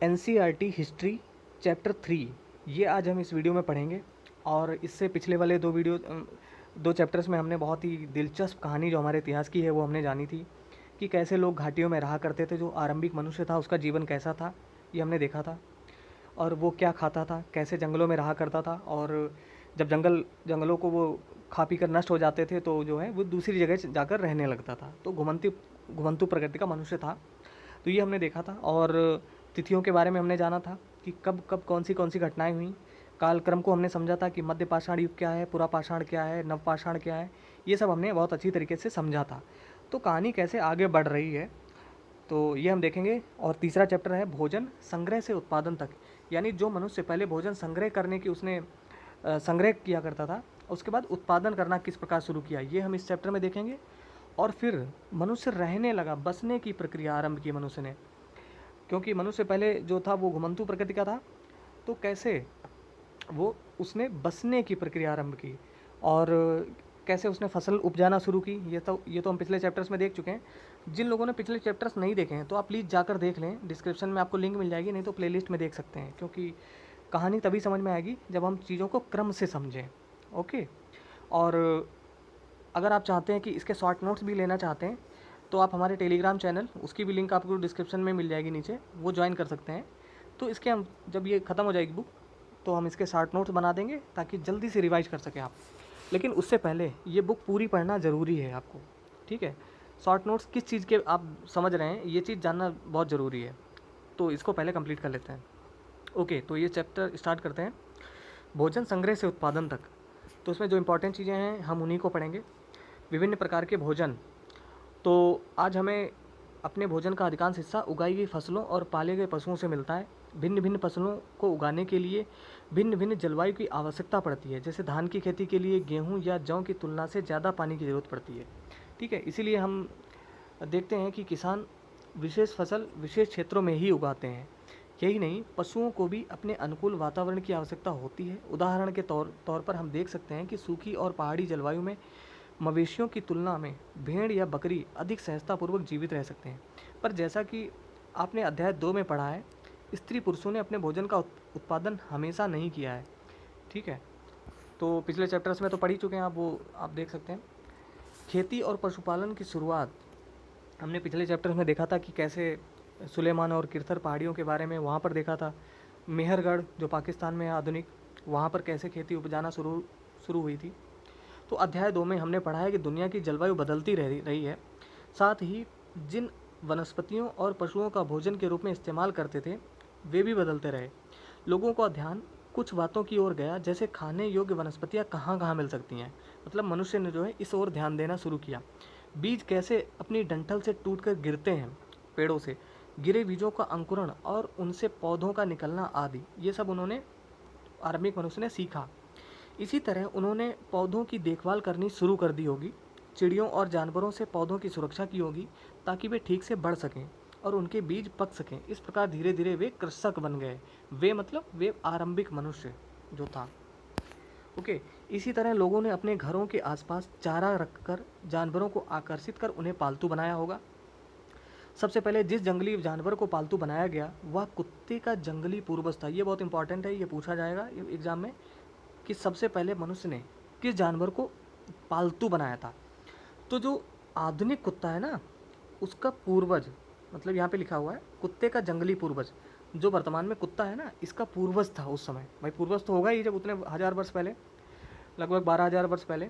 NCERT history chapter 3 ये आज हम इस वीडियो में पढ़ेंगे। और इससे पिछले वाले दो चैप्टर्स में हमने बहुत ही दिलचस्प कहानी जो हमारे इतिहास की है वो हमने जानी थी कि कैसे लोग घाटियों में रहा करते थे। जो आरंभिक मनुष्य था उसका जीवन कैसा था ये हमने देखा था, और वो क्या खाता था, कैसे जंगलों में रहा करता था, और जब जंगलों को वो खा पी कर नष्ट हो जाते थे तो जो है वो दूसरी जगह जाकर रहने लगता था। तो घुमंतु प्रकृति का मनुष्य था। तो ये हमने देखा था, और तिथियों के बारे में हमने जाना था कि कब कब कौन सी घटनाएं हुई। कालक्रम को हमने समझा था कि मध्य पाषाण युग क्या है, पुरा पाषाण क्या है, नव पाषाण क्या है। ये सब हमने बहुत अच्छी तरीके से समझा था। तो कहानी कैसे आगे बढ़ रही है तो ये हम देखेंगे। और तीसरा चैप्टर है भोजन संग्रह से उत्पादन तक, यानी जो मनुष्य पहले भोजन संग्रह करने की उसने संग्रह किया करता था, उसके बाद उत्पादन करना किस प्रकार शुरू किया, ये हम इस चैप्टर में देखेंगे। और फिर मनुष्य रहने लगा, बसने की प्रक्रिया आरंभ की मनुष्य ने, क्योंकि मनुष्य पहले जो था वो घुमंतु प्रकृति का था। तो कैसे वो उसने बसने की प्रक्रिया आरंभ की और कैसे उसने फसल उपजाना शुरू की, ये तो हम पिछले चैप्टर्स में देख चुके हैं। जिन लोगों ने पिछले चैप्टर्स नहीं देखे हैं तो आप प्लीज़ जाकर देख लें, डिस्क्रिप्शन में आपको लिंक मिल जाएगी, नहीं तो प्लेलिस्ट में देख सकते हैं, क्योंकि कहानी तभी समझ में आएगी जब हम चीज़ों को क्रम से समझें। ओके। और अगर आप चाहते हैं कि इसके शॉर्ट नोट्स भी लेना चाहते हैं तो आप हमारे टेलीग्राम चैनल, उसकी भी लिंक आपको डिस्क्रिप्शन में मिल जाएगी नीचे, वो ज्वाइन कर सकते हैं। तो इसके हम जब ये ख़त्म हो जाएगी बुक तो हम इसके शॉर्ट नोट्स बना देंगे ताकि जल्दी से रिवाइज कर सकें आप। लेकिन उससे पहले ये बुक पूरी पढ़ना ज़रूरी है आपको, ठीक है। शॉर्ट नोट्स किस चीज़ के आप समझ रहे हैं ये चीज़ जानना बहुत ज़रूरी है, तो इसको पहले कंप्लीट कर लेते हैं। ओके, तो ये चैप्टर स्टार्ट करते हैं, भोजन संग्रह से उत्पादन तक। तो उसमें जो इंपॉर्टेंट चीज़ें हैं हम उन्हीं को पढ़ेंगे। विभिन्न प्रकार के भोजन, तो आज हमें अपने भोजन का अधिकांश हिस्सा उगाई गई फसलों और पाले गए पशुओं से मिलता है। भिन्न भिन्न फसलों को उगाने के लिए भिन्न भिन्न जलवायु की आवश्यकता पड़ती है। जैसे धान की खेती के लिए गेहूं या जौ की तुलना से ज़्यादा पानी की ज़रूरत पड़ती है, ठीक है। इसीलिए हम देखते हैं कि किसान विशेष फसल विशेष क्षेत्रों में ही उगाते हैं। यही नहीं, पशुओं को भी अपने अनुकूल वातावरण की आवश्यकता होती है। उदाहरण के तौर पर हम देख सकते हैं कि सूखी और पहाड़ी जलवायु में मवेशियों की तुलना में भेड़ या बकरी अधिक सहजतापूर्वक जीवित रह सकते हैं। पर जैसा कि आपने अध्याय 2 में पढ़ा है, स्त्री पुरुषों ने अपने भोजन का उत्पादन हमेशा नहीं किया है, ठीक है। तो पिछले चैप्टर्स में तो पढ़ ही चुके हैं आप, वो आप देख सकते हैं। खेती और पशुपालन की शुरुआत हमने पिछले चैप्टर्स में देखा था कि कैसे सुलेमान और किरथर पहाड़ियों के बारे में वहाँ पर देखा था। मेहरगढ़ जो पाकिस्तान में है आधुनिक, वहाँ पर कैसे खेती उपजाना शुरू हुई थी। तो अध्याय 2 में हमने पढ़ा है कि दुनिया की जलवायु बदलती रही है, साथ ही जिन वनस्पतियों और पशुओं का भोजन के रूप में इस्तेमाल करते थे वे भी बदलते रहे। लोगों का ध्यान कुछ बातों की ओर गया, जैसे खाने योग्य वनस्पतियाँ कहाँ कहाँ मिल सकती हैं। मतलब मनुष्य ने जो है इस ओर ध्यान देना शुरू किया। बीज कैसे अपनी डंठल से टूटकर गिरते हैं, पेड़ों से गिरे बीजों का अंकुरण और उनसे पौधों का निकलना आदि, ये सब उन्होंने आरंभिक मनुष्य ने सीखा। इसी तरह उन्होंने पौधों की देखभाल करनी शुरू कर दी होगी। चिड़ियों और जानवरों से पौधों की सुरक्षा की होगी ताकि वे ठीक से बढ़ सकें और उनके बीज पक सकें। इस प्रकार धीरे धीरे वे कृषक बन गए। वे मतलब वे आरंभिक मनुष्य जो था। ओके। इसी तरह लोगों ने अपने घरों के आसपास चारा रखकर जानवरों को आकर्षित कर उन्हें पालतू बनाया होगा। सबसे पहले जिस जंगली जानवर को पालतू बनाया गया वह कुत्ते का जंगली पूर्वज था। ये बहुत इंपॉर्टेंट है, ये पूछा जाएगा एग्जाम में कि सबसे पहले मनुष्य ने किस जानवर को पालतू बनाया था। तो जो आधुनिक कुत्ता है ना, उसका पूर्वज, मतलब यहाँ पे लिखा हुआ है कुत्ते का जंगली पूर्वज, जो वर्तमान में कुत्ता है ना, इसका पूर्वज था उस समय। भाई पूर्वज तो होगा ही, जब उतने हजार वर्ष पहले, लगभग 12,000 वर्ष पहले,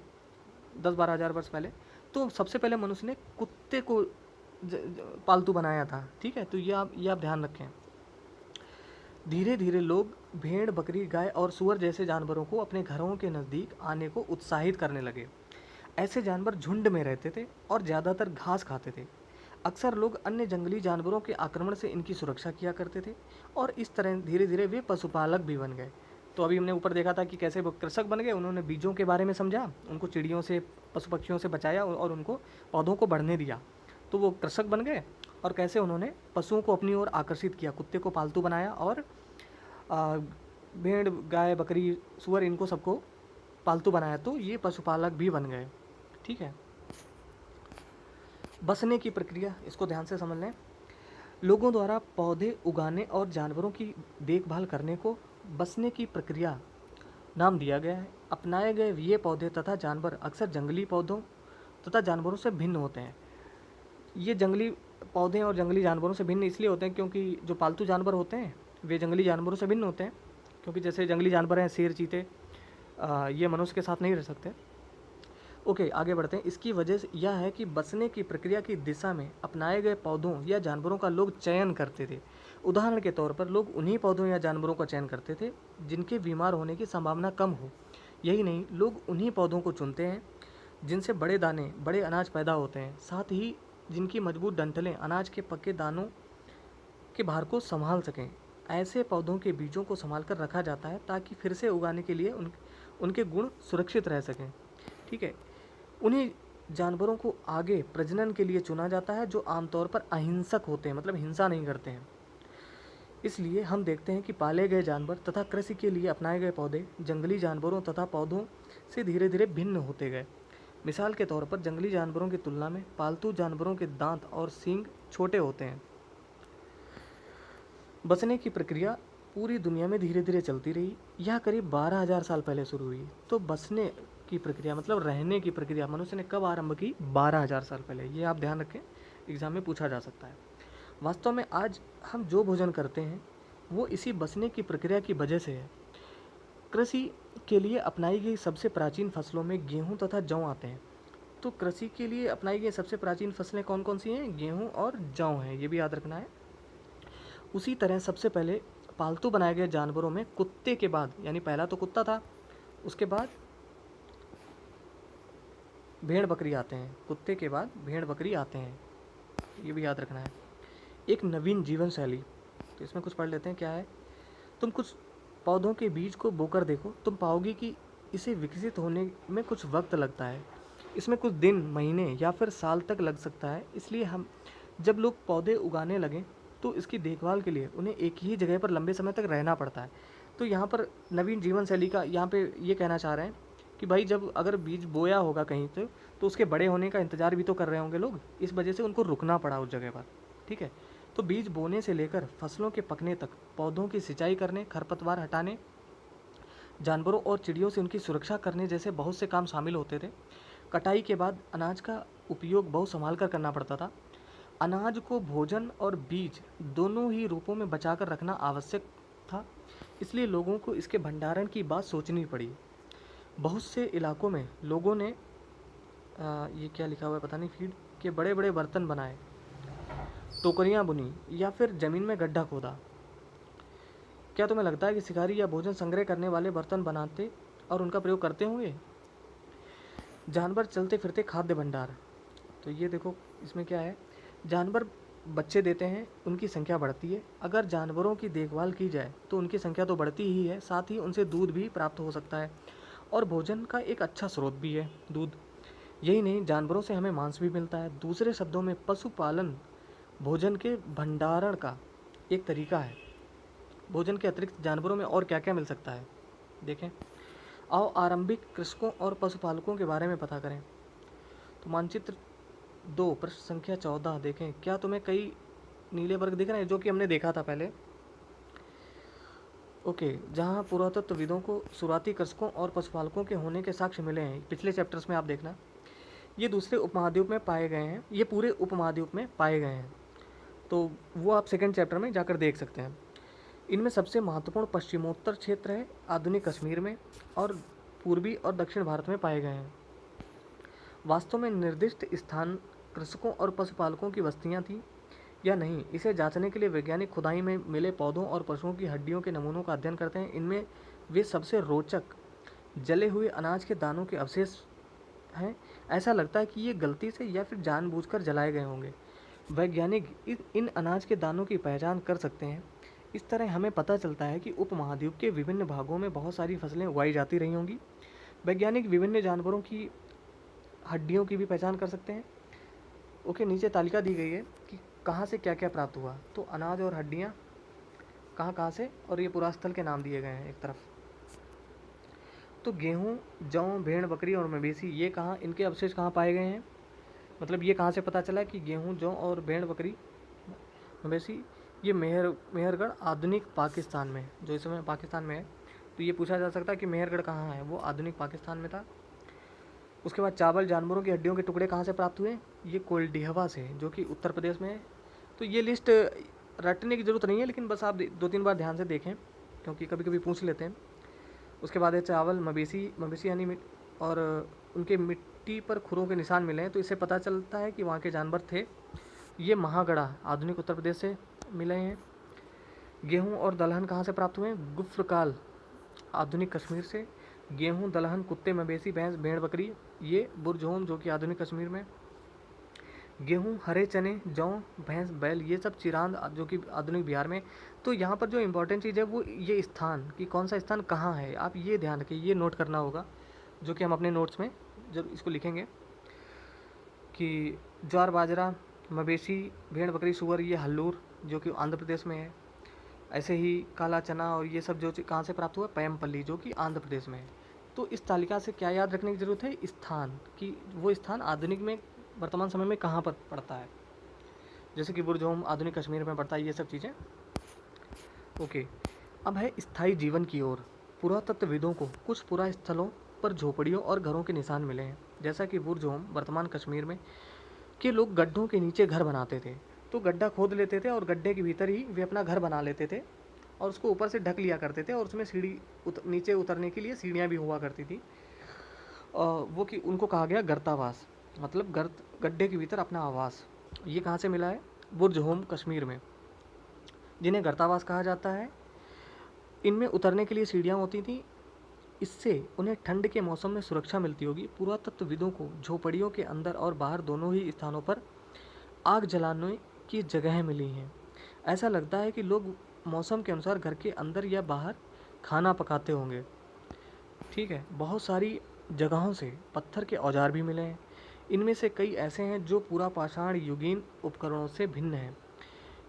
10-12 हज़ार वर्ष पहले, तो सबसे पहले मनुष्य ने कुत्ते को पालतू बनाया था, ठीक है। तो ये आप ध्यान रखें। धीरे धीरे लोग भेड़, बकरी, गाय और सूअर जैसे जानवरों को अपने घरों के नज़दीक आने को उत्साहित करने लगे। ऐसे जानवर झुंड में रहते थे और ज़्यादातर घास खाते थे। अक्सर लोग अन्य जंगली जानवरों के आक्रमण से इनकी सुरक्षा किया करते थे और इस तरह धीरे धीरे वे पशुपालक भी बन गए। तो अभी हमने ऊपर देखा था कि कैसे वो कृषक बन गए। उन्होंने बीजों के बारे में समझा, उनको चिड़ियों से, पशु पक्षियों से बचाया और उनको पौधों को बढ़ने दिया, तो वो कृषक बन गए। और कैसे उन्होंने पशुओं को अपनी ओर आकर्षित किया, कुत्ते को पालतू बनाया और भेड़, गाय, बकरी, सूअर, इनको सबको पालतू बनाया, तो ये पशुपालक भी बन गए, ठीक है। बसने की प्रक्रिया, इसको ध्यान से समझ लें। लोगों द्वारा पौधे उगाने और जानवरों की देखभाल करने को बसने की प्रक्रिया नाम दिया गया है। अपनाए गए ये पौधे तथा जानवर अक्सर जंगली पौधों तथा जानवरों से भिन्न होते हैं। ये जंगली पौधे और जंगली जानवरों से भिन्न इसलिए होते हैं क्योंकि जो पालतू जानवर होते हैं वे जंगली जानवरों से भिन्न होते हैं, क्योंकि जैसे जंगली जानवर हैं शेर, चीते, ये मनुष्य के साथ नहीं रह सकते। ओके, आगे बढ़ते हैं। इसकी वजह यह है कि बसने की प्रक्रिया की दिशा में अपनाए गए पौधों या जानवरों का लोग चयन करते थे। उदाहरण के तौर पर लोग उन्हीं पौधों या जानवरों का चयन करते थे जिनके बीमार होने की संभावना कम हो। यही नहीं, लोग उन्हीं पौधों को चुनते हैं जिनसे बड़े दाने, बड़े अनाज पैदा होते हैं, साथ ही जिनकी मजबूत डंठलें अनाज के पके दानों के भार को संभाल सकें। ऐसे पौधों के बीजों को संभाल कर रखा जाता है ताकि फिर से उगाने के लिए उनके गुण सुरक्षित रह सकें। ठीक है। उन्हीं जानवरों को आगे प्रजनन के लिए चुना जाता है जो आमतौर पर अहिंसक होते हैं, मतलब हिंसा नहीं करते हैं। इसलिए हम देखते हैं कि पाले गए जानवर तथा कृषि के लिए अपनाए गए पौधे जंगली जानवरों तथा पौधों से धीरे धीरे भिन्न होते गए। मिसाल के तौर पर जंगली जानवरों की तुलना में पालतू जानवरों के दांत और सींग छोटे होते हैं। बचने की प्रक्रिया पूरी दुनिया में धीरे धीरे चलती रही। यह करीब 12,000 साल पहले शुरू हुई। तो बचने की प्रक्रिया मतलब रहने की प्रक्रिया मनुष्य ने कब आरंभ की? 12,000 साल पहले। ये आप ध्यान रखें, एग्जाम में पूछा जा सकता है। वास्तव में आज हम जो भोजन करते हैं वो इसी बचने की प्रक्रिया की वजह से है। कृषि के लिए अपनाई गई सबसे प्राचीन फसलों में गेहूँ तथा जौ आते हैं। तो कृषि के लिए अपनाई गई सबसे प्राचीन फसलें कौन कौन सी हैं? गेहूँ और जौ हैं, ये भी याद रखना है। उसी तरह सबसे पहले पालतू बनाए गए जानवरों में कुत्ते के बाद, यानी पहला तो कुत्ता था, उसके बाद भेड़ बकरी आते हैं, कुत्ते के बाद भेड़ बकरी आते हैं, ये भी याद रखना है। एक नवीन जीवन शैली, तो इसमें कुछ पढ़ लेते हैं क्या है। तुम कुछ पौधों के बीज को बोकर देखो, तुम पाओगे कि इसे विकसित होने में कुछ वक्त लगता है। इसमें कुछ दिन, महीने या फिर साल तक लग सकता है। इसलिए हम जब लोग पौधे उगाने लगें तो इसकी देखभाल के लिए उन्हें एक ही जगह पर लंबे समय तक रहना पड़ता है। तो यहाँ पर नवीन जीवन शैली का यहाँ पे ये कहना चाह रहे हैं कि भाई जब अगर बीज बोया होगा कहीं तो उसके बड़े होने का इंतज़ार भी तो कर रहे होंगे लोग, इस वजह से उनको रुकना पड़ा उस जगह पर। ठीक है। तो बीज बोने से लेकर फसलों के पकने तक पौधों की सिंचाई करने, खरपतवार हटाने, जानवरों और चिड़ियों से उनकी सुरक्षा करने जैसे बहुत से काम शामिल होते थे। कटाई के बाद अनाज का उपयोग बहुत संभाल कर करना पड़ता था। अनाज को भोजन और बीज दोनों ही रूपों में बचाकर रखना आवश्यक था, इसलिए लोगों को इसके भंडारण की बात सोचनी पड़ी। बहुत से इलाकों में लोगों ने ये क्या लिखा हुआ है पता नहीं, फीड के बड़े बड़े बर्तन बनाए, टोकरियाँ बुनी या फिर ज़मीन में गड्ढा खोदा। क्या तुम्हें लगता है कि शिकारी या भोजन संग्रह करने वाले बर्तन बनाते और उनका प्रयोग करते होंगे? जानवर चलते फिरते खाद्य भंडार, तो ये देखो इसमें क्या है, जानवर बच्चे देते हैं, उनकी संख्या बढ़ती है। अगर जानवरों की देखभाल की जाए तो उनकी संख्या तो बढ़ती ही है, साथ ही उनसे दूध भी प्राप्त हो सकता है और भोजन का एक अच्छा स्रोत भी है दूध। यही नहीं, जानवरों से हमें मांस भी मिलता है। दूसरे शब्दों में पशुपालन भोजन के भंडारण का एक तरीका है। भोजन के अतिरिक्त जानवरों में और क्या क्या मिल सकता है देखें। आओ आरंभिक कृषकों और पशुपालकों के बारे में पता करें। तो मानचित्र 2 प्रश्न संख्या 14 देखें। क्या तुम्हें कई नीले वर्ग दिख रहे हैं जो कि हमने देखा था पहले? ओके, जहाँ पुरातत्वविदों को शुरुआती कृषकों और पशुपालकों के होने के साक्ष्य मिले हैं, पिछले चैप्टर्स में आप देखना, ये दूसरे उपमहाद्वीप में पाए गए हैं, ये पूरे उपमहाद्वीप में पाए गए हैं, तो वो आप सेकंड चैप्टर में जाकर देख सकते हैं। इनमें सबसे महत्वपूर्ण पश्चिमोत्तर क्षेत्र है, आधुनिक कश्मीर में, और पूर्वी और दक्षिण भारत में पाए गए हैं। वास्तव में निर्दिष्ट स्थान कृषकों और पशुपालकों की बस्तियां थीं या नहीं, इसे जांचने के लिए वैज्ञानिक खुदाई में मिले पौधों और पशुओं की हड्डियों के नमूनों का अध्ययन करते हैं। इनमें वे सबसे रोचक जले हुए अनाज के दानों के अवशेष हैं। ऐसा लगता है कि ये गलती से या फिर जानबूझकर जलाए गए होंगे। वैज्ञानिक इन अनाज के दानों की पहचान कर सकते हैं। इस तरह हमें पता चलता है कि उपमहाद्वीप के विभिन्न भागों में बहुत सारी फसलें उगाई जाती रही होंगी। वैज्ञानिक विभिन्न जानवरों की हड्डियों की भी पहचान कर सकते हैं। ओके, नीचे तालिका दी गई है कि कहाँ से क्या क्या प्राप्त हुआ। तो अनाज और हड्डियाँ कहाँ कहाँ से, और ये पुरास्थल के नाम दिए गए हैं एक तरफ। तो गेहूँ, जौ, भेड़ बकरी और मवेशी, ये कहाँ, इनके अवशेष कहाँ पाए गए हैं, मतलब ये कहाँ से पता चला कि गेहूँ, जौ और भेड़ बकरी मवेशी, ये मेहरगढ़ आधुनिक पाकिस्तान में, जो इस समय पाकिस्तान में है। तो ये पूछा जा सकता है कि मेहरगढ़ कहाँ है, वो आधुनिक पाकिस्तान में था। उसके बाद चावल, जानवरों की हड्डियों के टुकड़े कहाँ से प्राप्त हुए, ये कोल्डिहवा से, जो कि उत्तर प्रदेश में है। तो ये लिस्ट रटने की ज़रूरत नहीं है, लेकिन बस आप 2-3 बार ध्यान से देखें, क्योंकि कभी कभी पूछ लेते हैं। उसके बाद है चावल, मवेशी यानी और उनके मिट्टी पर खुरों के निशान मिले हैं, तो इससे पता चलता है कि वहाँ के जानवर थे। ये महागढ़ा आधुनिक उत्तर प्रदेश से मिले हैं। गेहूँ और दलहन कहाँ से प्राप्त हुए हैं, गुफ्रकाल आधुनिक कश्मीर से। गेहूँ, दलहन, कुत्ते, मवेशी, भैंस, भेड़, बकरी, ये बुरजोम, जो कि आधुनिक कश्मीर में। गेहूँ, हरे चने, जौ, भैंस, बैल, ये सब चिरांद, जो कि आधुनिक बिहार में। तो यहाँ पर जो इम्पोर्टेंट चीज़ है वो ये स्थान, कि कौन सा स्थान कहाँ है, आप ये ध्यान रखिए, ये नोट करना होगा, जो कि हम अपने नोट्स में जब इसको लिखेंगे कि ज्वार, बाजरा, मवेशी, भेड़, बकरी, सूअर, ये हल्लूर, जो कि आंध्र प्रदेश में है। ऐसे ही काला चना और ये सब जो कहाँ से प्राप्त हुआ, पैमपल्ली, जो कि आंध्र प्रदेश में है। तो इस तालिका से क्या याद रखने की ज़रूरत है, स्थान, कि वो स्थान आधुनिक में वर्तमान समय में कहाँ पर पड़ता है। जैसे कि बुरजोम आधुनिक कश्मीर में पड़ता है, ये सब चीज़ें। ओके, अब है स्थायी जीवन की ओर। पुरातत्वविदों को कुछ पुरास्थलों पर झोपड़ियों और घरों के निशान मिले हैं। जैसा कि बुरजोम वर्तमान कश्मीर में के लोग गड्ढों के नीचे घर बनाते थे। तो गड्ढा खोद लेते थे और गड्ढे के भीतर ही वे अपना घर बना लेते थे और उसको ऊपर से ढक लिया करते थे, और उसमें नीचे उतरने के लिए सीढ़ियाँ भी हुआ करती थी। वो कि उनको कहा गया गर्तावास, मतलब गड्ढे के भीतर अपना आवास। ये कहाँ से मिला है, बुरजहोम कश्मीर में, जिन्हें गर्तावास कहा जाता है। इनमें उतरने के लिए सीढ़ियाँ होती थी, इससे उन्हें ठंड के मौसम में सुरक्षा मिलती होगी। पुरातत्वविदों को झोपड़ियों के अंदर और बाहर दोनों ही स्थानों पर आग जलाने की जगह मिली हैं। ऐसा लगता है कि लोग मौसम के अनुसार घर के अंदर या बाहर खाना पकाते होंगे। ठीक है, बहुत सारी जगहों से पत्थर के औजार भी मिले हैं। इनमें से कई ऐसे हैं जो पूरा पाषाण युगीन उपकरणों से भिन्न हैं,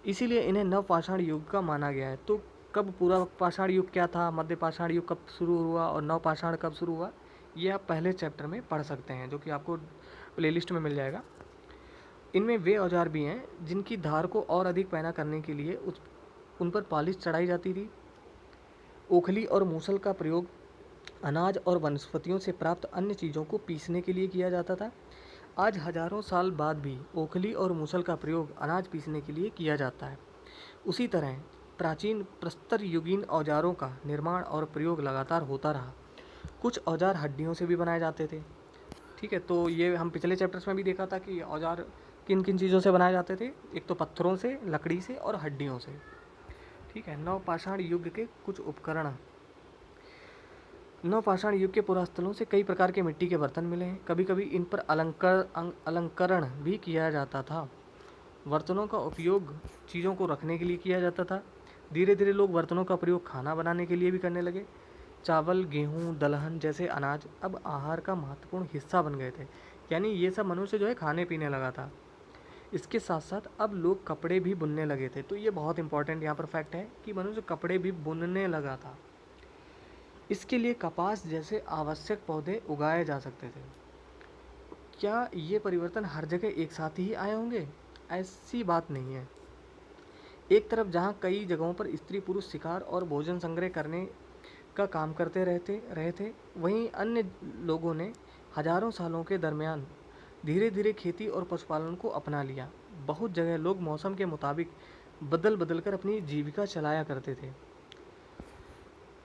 इसीलिए इन्हें नवपाषाण युग का माना गया है। तो कब पूरा पाषाण युग क्या था, मध्य पाषाण युग कब शुरू हुआ और नवपाषाण कब शुरू हुआ, ये आप पहले चैप्टर में पढ़ सकते हैं, जो कि आपको प्लेलिस्ट में मिल जाएगा। इनमें वे औजार भी हैं जिनकी धार को और अधिक पैना करने के लिए उन पर पालिश चढ़ाई जाती थी। ओखली और मूसल का प्रयोग अनाज और वनस्पतियों से प्राप्त अन्य चीज़ों को पीसने के लिए किया जाता था। आज हजारों साल बाद भी ओखली और मूसल का प्रयोग अनाज पीसने के लिए किया जाता है। उसी तरह प्राचीन प्रस्तर युगीन औजारों का निर्माण और प्रयोग लगातार होता रहा। कुछ औजार हड्डियों से भी बनाए जाते थे। ठीक है, तो ये हम पिछले चैप्टर्स में भी देखा था कि औजार किन किन चीज़ों से बनाए जाते थे, एक तो पत्थरों से, लकड़ी से और हड्डियों से। ठीक है, नवपाषाण युग के कुछ उपकरण। नवपाषाण युग के पुरास्थलों से कई प्रकार के मिट्टी के बर्तन मिले हैं। कभी कभी इन पर अलंकरण भी किया जाता था। बर्तनों का उपयोग चीज़ों को रखने के लिए किया जाता था। धीरे धीरे लोग बर्तनों का प्रयोग खाना बनाने के लिए भी करने लगे। चावल, गेहूँ, दलहन जैसे अनाज अब आहार का महत्वपूर्ण हिस्सा बन गए थे, यानी ये सब मनुष्य जो है खाने पीने लगा था। इसके साथ साथ अब लोग कपड़े भी बुनने लगे थे। तो ये बहुत इंपॉर्टेंट यहाँ पर फैक्ट है कि मनुष्य कपड़े भी बुनने लगा था। इसके लिए कपास जैसे आवश्यक पौधे उगाए जा सकते थे। क्या ये परिवर्तन हर जगह एक साथ ही आए होंगे? ऐसी बात नहीं है। एक तरफ जहाँ कई जगहों पर स्त्री पुरुष शिकार और भोजन संग्रह करने का काम करते रहे थे, वहीं अन्य लोगों ने हजारों सालों के दरमियान धीरे धीरे खेती और पशुपालन को अपना लिया। बहुत जगह लोग मौसम के मुताबिक बदल बदल कर अपनी जीविका चलाया करते थे।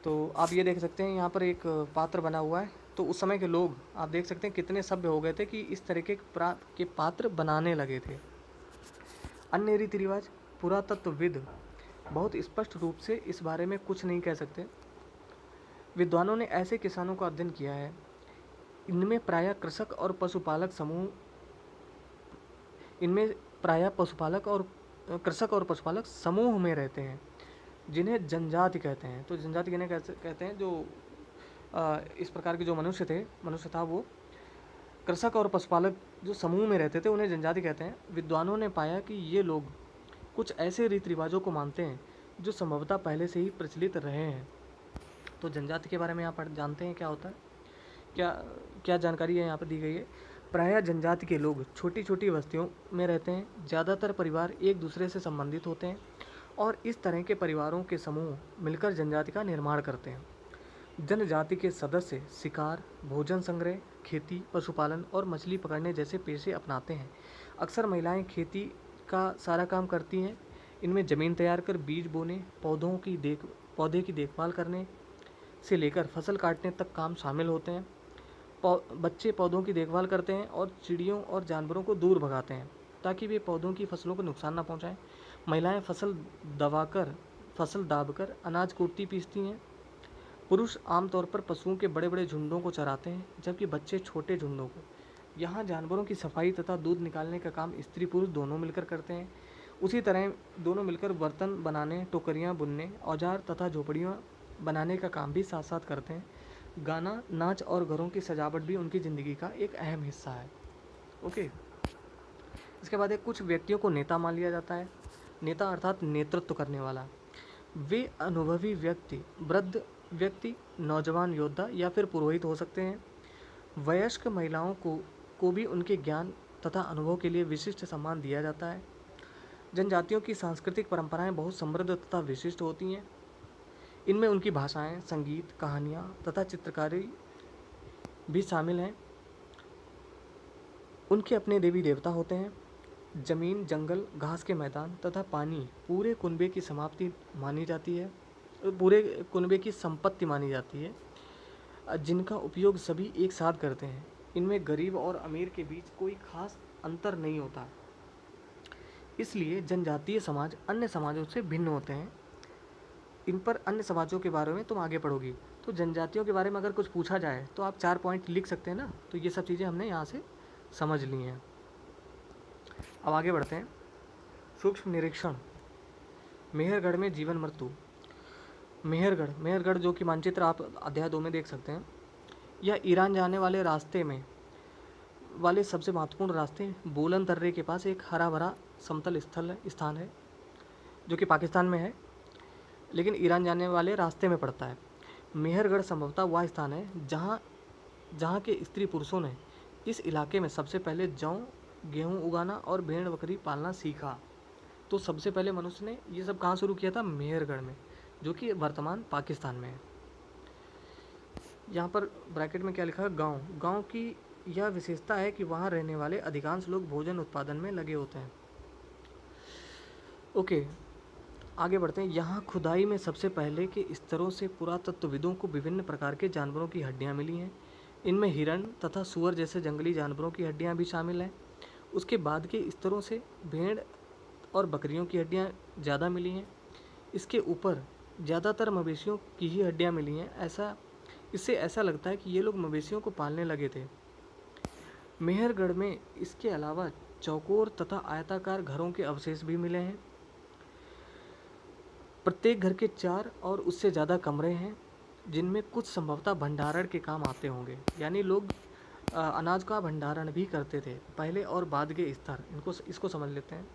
तो आप ये देख सकते हैं यहाँ पर एक पात्र बना हुआ है। तो उस समय के लोग आप देख सकते हैं कितने सभ्य हो गए थे कि इस तरह के पात्र बनाने लगे थे। अन्य रीति रिवाज, पुरातत्वविद बहुत स्पष्ट रूप से इस बारे में कुछ नहीं कह सकते। विद्वानों ने ऐसे किसानों का अध्ययन किया है, इनमें प्रायः कृषक और पशुपालक समूह में रहते हैं, जिन्हें जनजाति कहते हैं। तो जनजाति कहते हैं जो इस प्रकार के जो मनुष्य था वो कृषक और पशुपालक जो समूह में रहते थे, उन्हें जनजाति कहते हैं। विद्वानों ने पाया कि ये लोग कुछ ऐसे रीति रिवाजों को मानते हैं जो संभवतः पहले से ही प्रचलित रहे हैं। तो जनजाति के बारे में यहाँ पर जानते हैं क्या होता है, क्या क्या जानकारी है यहाँ पर दी गई है। प्रायः जनजाति के लोग छोटी छोटी बस्तियों में रहते हैं। ज़्यादातर परिवार एक दूसरे से संबंधित होते हैं और इस तरह के परिवारों के समूह मिलकर जनजाति का निर्माण करते हैं। जनजाति के सदस्य शिकार, भोजन संग्रह, खेती, पशुपालन और मछली पकड़ने जैसे पेशे अपनाते हैं। अक्सर महिलाएं खेती का सारा काम करती हैं। इनमें ज़मीन तैयार कर बीज बोने, पौधे की देखभाल करने से लेकर फसल काटने तक काम शामिल होते हैं। बच्चे पौधों की देखभाल करते हैं और चिड़ियों और जानवरों को दूर भगाते हैं ताकि वे पौधों की फसलों को नुकसान ना पहुंचाएं। महिलाएं फसल दाबकर अनाज कूटती पीसती हैं। पुरुष आमतौर पर पशुओं के बड़े बड़े झुंडों को चराते हैं, जबकि बच्चे छोटे झुंडों को। यहाँ जानवरों की सफाई तथा दूध निकालने का काम स्त्री पुरुष दोनों मिलकर करते हैं। उसी तरह दोनों मिलकर बर्तन बनाने, टोकरियाँ बुनने, औजार तथा झोपड़ियाँ बनाने का काम भी साथ साथ करते हैं। गाना, नाच और घरों की सजावट भी उनकी ज़िंदगी का एक अहम हिस्सा है। ओके, इसके बाद कुछ व्यक्तियों को नेता मान लिया जाता है। नेता अर्थात नेतृत्व करने वाला। वे अनुभवी व्यक्ति, वृद्ध व्यक्ति, नौजवान योद्धा या फिर पुरोहित हो सकते हैं। वयस्क महिलाओं को भी उनके ज्ञान तथा अनुभव के लिए विशिष्ट सम्मान दिया जाता है। जनजातियों की सांस्कृतिक परंपराएं बहुत समृद्ध तथा विशिष्ट होती हैं। इनमें उनकी भाषाएं, संगीत, कहानियाँ तथा चित्रकारी भी शामिल हैं। उनके अपने देवी देवता होते हैं। जमीन, जंगल, घास के मैदान तथा पानी पूरे कुनबे की संपत्ति मानी जाती है, जिनका उपयोग सभी एक साथ करते हैं। इनमें गरीब और अमीर के बीच कोई खास अंतर नहीं होता। इसलिए जनजातीय समाज अन्य समाजों से भिन्न होते हैं। इन पर अन्य समाजों के बारे में तुम आगे पढ़ोगी। तो जनजातियों के बारे में अगर कुछ पूछा जाए तो आप 4 पॉइंट लिख सकते हैं ना। तो ये सब चीज़ें हमने यहाँ से समझ ली हैं। अब आगे बढ़ते हैं। सूक्ष्म निरीक्षण। मेहरगढ़ में जीवन मृत्यु। मेहरगढ़ जो कि मानचित्र आप अध्याय 2 में देख सकते हैं। यह ईरान जाने वाले सबसे महत्वपूर्ण रास्ते बोलन दर्रे के पास एक हरा भरा समतल स्थान है, जो कि पाकिस्तान में है, लेकिन ईरान जाने वाले रास्ते में पड़ता है। मेहरगढ़ संभवतः वह स्थान है जहाँ के स्त्री पुरुषों ने इस इलाके में सबसे पहले जौ, गेहूँ उगाना और भेड़ बकरी पालना सीखा। तो सबसे पहले मनुष्य ने ये सब कहाँ शुरू किया था? मेहरगढ़ में, जो कि वर्तमान पाकिस्तान में है। यहाँ पर ब्रैकेट में क्या लिखा है? गाँव की यह विशेषता है कि वहाँ रहने वाले अधिकांश लोग भोजन उत्पादन में लगे होते हैं। ओके, आगे बढ़ते हैं। यहाँ खुदाई में सबसे पहले के स्तरों से पुरातत्वविदों को विभिन्न प्रकार के जानवरों की हड्डियाँ मिली हैं। इनमें हिरण तथा सूअर जैसे जंगली जानवरों की हड्डियाँ भी शामिल हैं। उसके बाद के स्तरों से भेड़ और बकरियों की हड्डियाँ ज़्यादा मिली हैं। इसके ऊपर ज़्यादातर मवेशियों की ही हड्डियाँ मिली हैं। इससे ऐसा लगता है कि ये लोग मवेशियों को पालने लगे थे। मेहरगढ़ में इसके अलावा चौकोर तथा आयताकार घरों के अवशेष भी मिले हैं। प्रत्येक घर के 4 और उससे ज़्यादा कमरे हैं, जिनमें कुछ संभवतः भंडारण के काम आते होंगे। यानी लोग अनाज का भंडारण भी करते थे। पहले और बाद के स्तर, इसको समझ लेते हैं।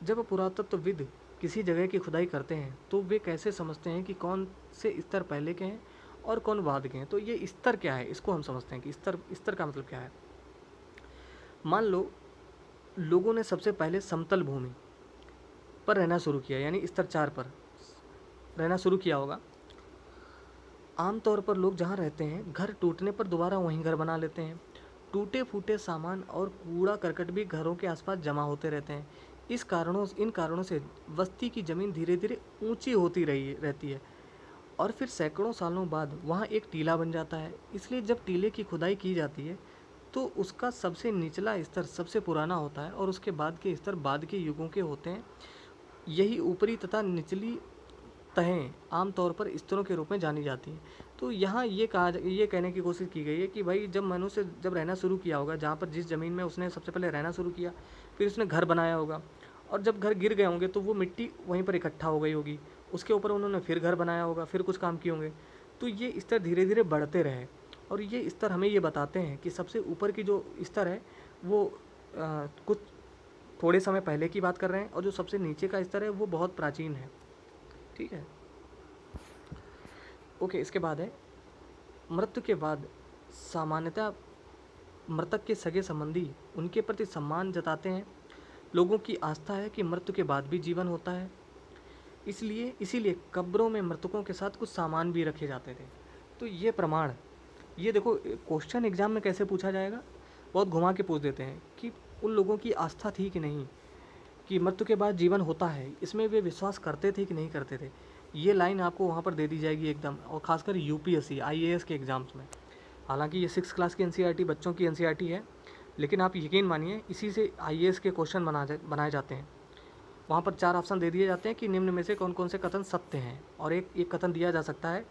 जब पुरातत्वविद किसी जगह की खुदाई करते हैं तो वे कैसे समझते हैं कि कौन से स्तर पहले के हैं और कौन बाद के हैं? तो ये स्तर क्या है, इसको हम समझते हैं कि स्तर का मतलब क्या है। मान लो लोगों ने सबसे पहले समतल भूमि पर रहना शुरू किया, यानी स्तर 4 पर रहना शुरू किया होगा। आमतौर पर लोग जहाँ रहते हैं, घर टूटने पर दोबारा वहीं घर बना लेते हैं। टूटे फूटे सामान और कूड़ा करकट भी घरों के आसपास जमा होते रहते हैं। इन कारणों से बस्ती की ज़मीन धीरे धीरे ऊंची होती रहती है और फिर सैकड़ों सालों बाद वहाँ एक टीला बन जाता है। इसलिए जब टीले की खुदाई की जाती है तो उसका सबसे निचला स्तर सबसे पुराना होता है और उसके बाद के स्तर बाद के युगों के होते हैं। यही ऊपरी तथा निचली तहें आमतौर पर स्तरों के रूप में जानी जाती हैं। तो यहाँ ये कहने की कोशिश की गई है कि भाई जब मनुष्य रहना शुरू किया होगा, जहाँ पर जिस ज़मीन में उसने सबसे पहले रहना शुरू किया, फिर उसने घर बनाया होगा और जब घर गिर गए होंगे तो वो मिट्टी वहीं पर इकट्ठा हो गई होगी। उसके ऊपर उन्होंने फिर घर बनाया होगा, फिर कुछ काम किए होंगे। तो ये स्तर धीरे धीरे बढ़ते रहे और ये स्तर हमें ये बताते हैं कि सबसे ऊपर की जो स्तर है वो कुछ थोड़े समय पहले की बात कर रहे हैं और जो सबसे नीचे का स्तर है वो बहुत प्राचीन है। ठीक है, ओके। इसके बाद है मृत्यु के बाद सामान्यतः मृतक के सगे संबंधी उनके प्रति सम्मान जताते हैं। लोगों की आस्था है कि मृत्यु के बाद भी जीवन होता है, इसीलिए कब्रों में मृतकों के साथ कुछ सामान भी रखे जाते थे। तो ये प्रमाण, ये देखो क्वेश्चन एग्जाम में कैसे पूछा जाएगा, बहुत घुमा के पूछ देते हैं कि उन लोगों की आस्था थी कि नहीं कि मृत्यु के बाद जीवन होता है, इसमें वे विश्वास करते थे कि नहीं करते थे। ये लाइन आपको वहाँ पर दे दी जाएगी एकदम, और ख़ासकर यूपीएससी आईएएस के एग्ज़ाम्स में। हालांकि ये 6th क्लास की एनसीईआरटी बच्चों की एनसीईआरटी है, लेकिन आप यकीन मानिए इसी से आईएएस के क्वेश्चन बनाए जाते हैं। वहाँ पर 4 ऑप्शन दे दिए जाते हैं कि निम्न में से कौन कौन से कथन सत्य हैं, और एक कथन दिया जा सकता है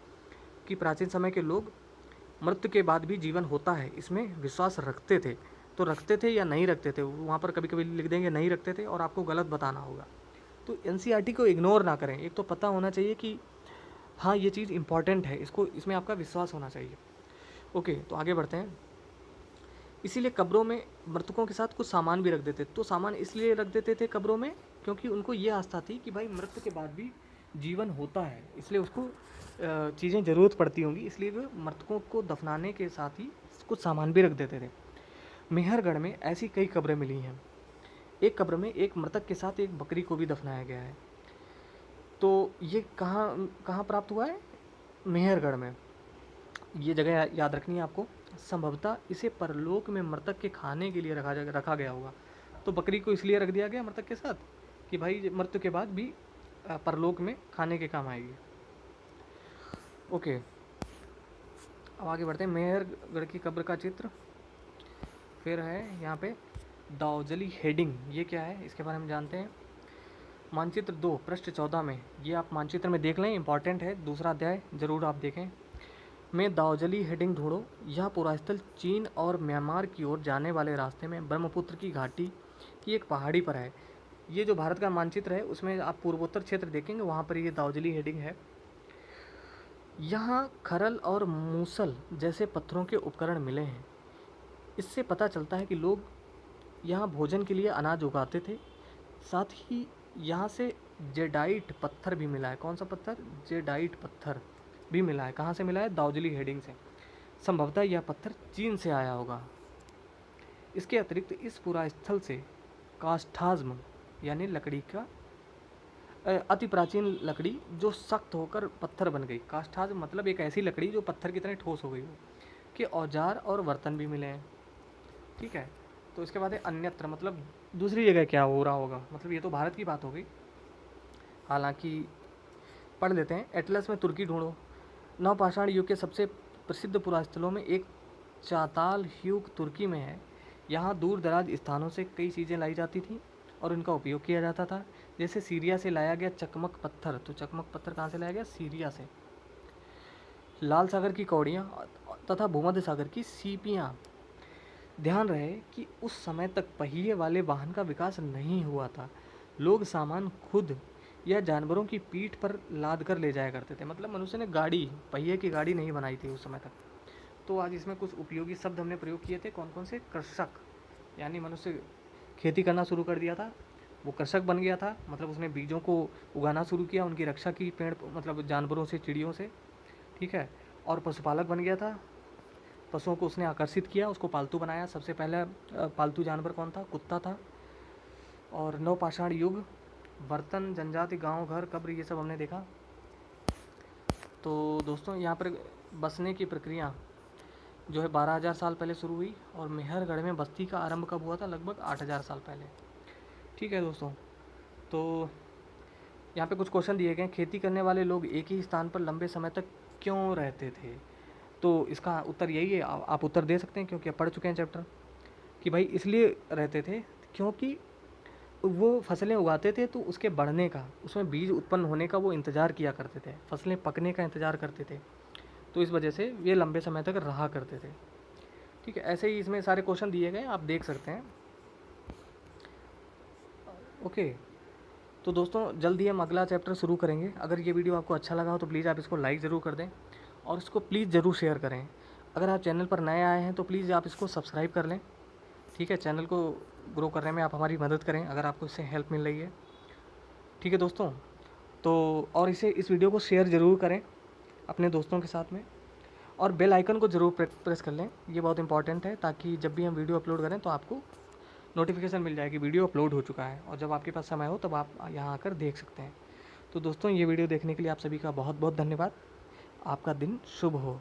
कि प्राचीन समय के लोग मृत्यु के बाद भी जीवन होता है इसमें विश्वास रखते थे। तो रखते थे या नहीं रखते थे, वहाँ पर कभी कभी लिख देंगे नहीं रखते थे, और आपको गलत बताना होगा। तो एनसीईआरटी को इग्नोर ना करें। एक तो पता होना चाहिए कि हाँ ये चीज़ इंपॉर्टेंट है, इसमें आपका विश्वास होना चाहिए। ओके, तो आगे बढ़ते हैं। इसीलिए कब्रों में मृतकों के साथ कुछ सामान भी रख देते। तो सामान इसलिए रख देते थे कब्रों में क्योंकि उनको ये आस्था थी कि भाई मृत्यु के बाद भी जीवन होता है, इसलिए उसको चीज़ें ज़रूरत पड़ती होंगी, इसलिए वे मृतकों को दफनाने के साथ ही कुछ सामान भी रख देते थे। मेहरगढ़ में ऐसी कई कब्रें मिली हैं। एक कब्र में एक मृतक के साथ एक बकरी को भी दफनाया गया है। तो ये कहाँ कहाँ प्राप्त हुआ है? मेहरगढ़ में। ये जगह याद रखनी है आपको। संभवतः इसे परलोक में मृतक के खाने के लिए रखा गया होगा। तो बकरी को इसलिए रख दिया गया मृतक के साथ कि भाई मृत्यु के बाद भी परलोक में खाने के काम आएगी। ओके, अब आगे बढ़ते हैं। मेहरगढ़ की कब्र का चित्र फिर है यहाँ पे दाऊजली हेडिंग। ये क्या है इसके बारे में जानते हैं। मानचित्र 2 पृष्ठ 14 में, ये आप मानचित्र में देख लें, इंपॉर्टेंट है, दूसरा अध्याय ज़रूर आप देखें। में दाऊजली हेडिंग ढूंढो। यह पुरास्थल चीन और म्यांमार की ओर जाने वाले रास्ते में ब्रह्मपुत्र की घाटी की एक पहाड़ी पर है। ये जो भारत का मानचित्र है उसमें आप पूर्वोत्तर क्षेत्र देखेंगे, वहाँ पर ये दाऊजली हेडिंग है। यहाँ खरल और मूसल जैसे पत्थरों के उपकरण मिले हैं। इससे पता चलता है कि लोग यहाँ भोजन के लिए अनाज उगाते थे। साथ ही यहाँ से जेडाइट पत्थर भी मिला है। कौन सा पत्थर? जेडाइट पत्थर भी मिला है। कहाँ से मिला है? दाऊजली हेडिंग से। संभवतः यह पत्थर चीन से आया होगा। इसके अतिरिक्त इस पूरा स्थल से कास्टाज्म यानी लकड़ी का अति प्राचीन लकड़ी जो सख्त होकर पत्थर बन गई, कास्टाज्म मतलब एक ऐसी लकड़ी जो पत्थर की तरह ठोस हो गई हो, के औजार और बर्तन भी मिले हैं। ठीक है, तो इसके बाद है अन्यत्र, मतलब दूसरी जगह क्या हो रहा होगा, मतलब ये तो भारत की बात हो गई। हालांकि पढ़ लेते हैं। एटलस में तुर्की ढूंढो। नवपाषाण युग के सबसे प्रसिद्ध पुरास्थलों में एक चाताल युग तुर्की में है। यहाँ दूर दराज स्थानों से कई चीज़ें लाई जाती थीं और उनका उपयोग किया जाता था। जैसे सीरिया से लाया गया चकमक पत्थर। तो चकमक पत्थर कहाँ से लाया गया? सीरिया से। लाल सागर की कौड़ियाँ तथा भूमध्य सागर की सीपियाँ। ध्यान रहे कि उस समय तक पहिए वाले वाहन का विकास नहीं हुआ था। लोग सामान खुद या जानवरों की पीठ पर लाद कर ले जाया करते थे। मतलब मनुष्य ने गाड़ी, पहिए की गाड़ी नहीं बनाई थी उस समय तक। तो आज इसमें कुछ उपयोगी शब्द हमने प्रयोग किए थे। कौन कौन से? कृषक, यानी मनुष्य खेती करना शुरू कर दिया था, वो कृषक बन गया था। मतलब उसने बीजों को उगाना शुरू किया, उनकी रक्षा की, पेड़ मतलब जानवरों से, चिड़ियों से। ठीक है, और पशुपालक बन गया था। पशुओं को उसने आकर्षित किया, उसको पालतू बनाया। सबसे पहला पालतू जानवर कौन था? कुत्ता था। और नवपाषाण युग, बर्तन, जनजाति, गांव, घर, कब्र, ये सब हमने देखा। तो दोस्तों यहाँ पर बसने की प्रक्रिया जो है 12,000 साल पहले शुरू हुई, और मेहरगढ़ में बस्ती का आरंभ कब हुआ था? लगभग 8,000 साल पहले। ठीक है दोस्तों, तो यहाँ पे कुछ क्वेश्चन दिए गए। खेती करने वाले लोग एक ही स्थान पर लंबे समय तक क्यों रहते थे? तो इसका उत्तर यही है, आप उत्तर दे सकते हैं क्योंकि आप पढ़ चुके हैं चैप्टर, कि भाई इसलिए रहते थे क्योंकि वो फसलें उगाते थे तो उसके बढ़ने का, उसमें बीज उत्पन्न होने का वो इंतज़ार किया करते थे, फसलें पकने का इंतज़ार करते थे। तो इस वजह से ये लंबे समय तक रहा करते थे। ठीक है, ऐसे ही इसमें सारे क्वेश्चन दिए गए, आप देख सकते हैं। ओके, तो दोस्तों जल्दी हम अगला चैप्टर शुरू करेंगे। अगर ये वीडियो आपको अच्छा लगा हो तो प्लीज़ आप इसको लाइक ज़रूर कर दें और इसको प्लीज़ ज़रूर शेयर करें। अगर आप चैनल पर नए आए हैं तो प्लीज़ आप इसको सब्सक्राइब कर लें। ठीक है, चैनल को ग्रो करने में आप हमारी मदद करें अगर आपको इससे हेल्प मिल रही है। ठीक है दोस्तों, तो और इस वीडियो को शेयर ज़रूर करें अपने दोस्तों के साथ में। और बेल आइकन को ज़रूर प्रेस कर लें, ये बहुत इंपॉर्टेंट है, ताकि जब भी हम वीडियो अपलोड करें तो आपको नोटिफिकेशन मिल जाए कि वीडियो अपलोड हो चुका है, और जब आपके पास समय हो तब आप यहाँ आकर देख सकते हैं। तो दोस्तों, ये वीडियो देखने के लिए आप सभी का बहुत बहुत धन्यवाद। आपका दिन शुभ हो।